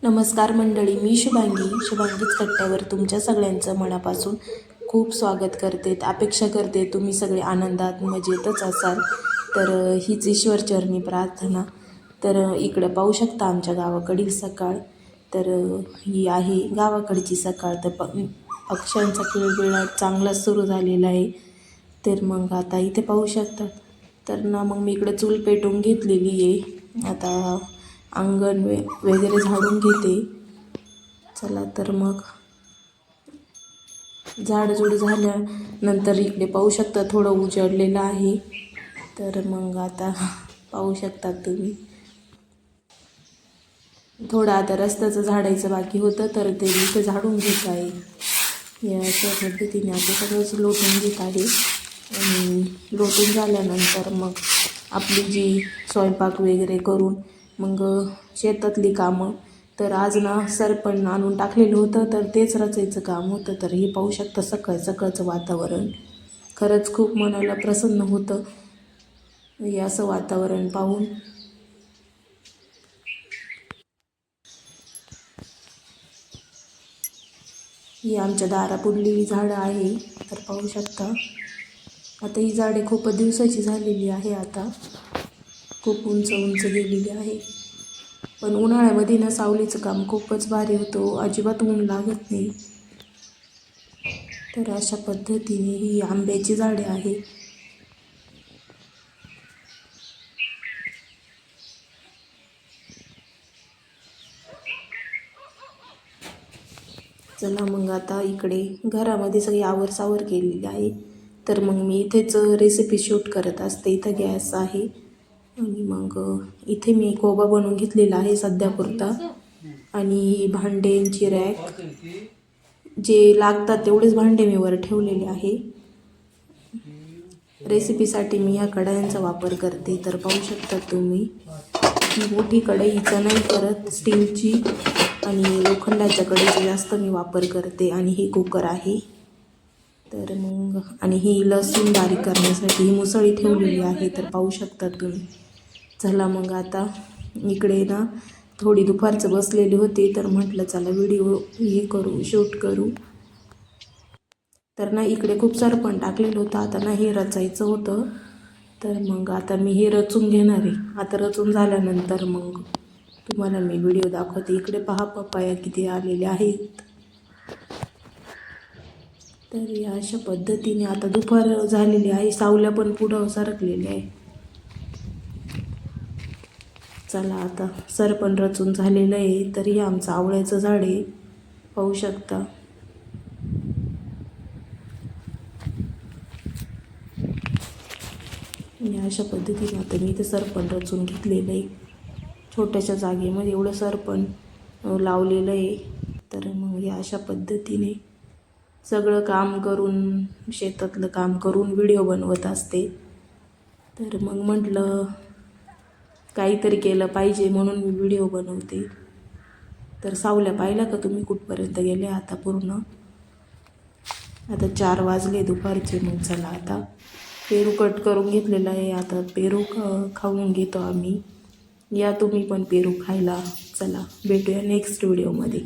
नमस्कार मंडळी, मी शुभांगीच कट्ट्यावर तुमच्या सगळ्यांचं मनापासून खूप स्वागत करते. अपेक्षा करते तुम्ही सगळे आनंदात मजेतच असाल. तर हीच ईश्वरचरणी प्रार्थना. तर इकडं पाहू शकता आमच्या गावाकडील सकाळ. तर ही आहे गावाकडची सकाळ. तर पक्ष्यांचा किलबिलाट चांगला सुरू झालेला आहे. तर मग आता इथे पाहू शकता. तर मग मी इकडे चूल पेटवून घेतलेली आहे. आता अंगण वगैरे झाडून घेते. चला तर मग झाडझूड झाल्यानंतर इकडे पाहू शकता थोडं उजळलेलं आहे. तर मग आता पाहू शकता तुम्ही थोडं आता रस्त्याचं झाडायचं बाकी होतं, तर ते इथे झाडून घेत आहे. या अशा पद्धतीने आता सगळंच लोटून घेत आहे. आणि लोटून झाल्यानंतर मग आपली जी स्वयंपाक वगैरे करून मग शेतातली कामं. तर आज सरपण आणून टाकलेलं होतं, तर तेच रचायचं काम होतं. तर हे पाहू शकता सकाळचं वातावरण खरंच खूप मनाला प्रसन्न होतं हे असं वातावरण पाहून. ही आमच्या दारापुढली झाडं आहे. तर पाहू शकता आता ही झाडे खूप दिवसाची झालेली आहे. आता खूप उंच गेलेली आहे. पण उन्हाळ्यामध्ये सावलीचं काम खूपच भारी होतं. अजिबात ऊन लागत नाही. तर अशा पद्धतीने ही आंब्याची झाडे आहे. चला मग आता इकडे घरामध्ये सगळी आवरसावर केलेली आहे. तर मग मी इथेच रेसिपी शूट करत असते. इथं गॅस आहे आणि मग इथे मी कोबा बनवून घेतलेला आहे सध्यापुरता. आणि भांड्यांची रॅक जे लागतात तेवढेच भांडे मी वर ठेवलेले आहे. रेसिपीसाठी मी ह्या कढयांचा वापर करते. तर पाहू शकता तुम्ही ही मोठी कढईचा नाही करत, स्टीलची आणि लोखंडाच्या कढईचा जास्त मी वापर करते. आणि ही कुकर आहे. तर मग आणि ही लसूण बारीक करण्यासाठी ही मुसळी ठेवलेली आहे. तर पाहू शकता तुम्ही. चला मग आता इकडे थोडी दुपारचं बसलेली होती, तर म्हटलं चला व्हिडिओ शूट करू. तर इकडे खूप सरपण टाकलेलं होतं. आता हे रचायचं होतं. तर मग आता मी हे रचून घेणार आहे. आता रचून झाल्यानंतर मग तुम्हाला मी व्हिडिओ दाखवते. इकडे पहा पपाया किती आलेले आहेत. तर या अशा पद्धतीने आता दुपार झालेली आहे. सावल्या पण पुढं सरकलेल्या आहे. चला आता सरपण रचून झालेलं आहे. तर हे आमचं आवळ्याचं झाड आहे, पाहू शकता. या अशा पद्धतीने आता मी इथे सरपण रचून घेतलेलं आहे. छोट्याशा जागेमध्ये एवढं सरपण लावलेलं आहे. तर मग या अशा पद्धतीने सगळं काम करून, शेतातलं काम करून व्हिडिओ बनवत असते. तर मग म्हटलं काहीतरी केलं पाहिजे म्हणून मी व्हिडिओ बनवते. तर सावल्या पाहिला का तुम्ही कुठपर्यंत गेले आता पूर्ण. आता 4 वाजले दुपारचे. मग चला आता पेरू कट करून घेतलेला आहे. आता पेरू खाऊन घेतो आम्ही. या तुम्ही पण पेरू खायला. चला भेटूया नेक्स्ट व्हिडिओमध्ये.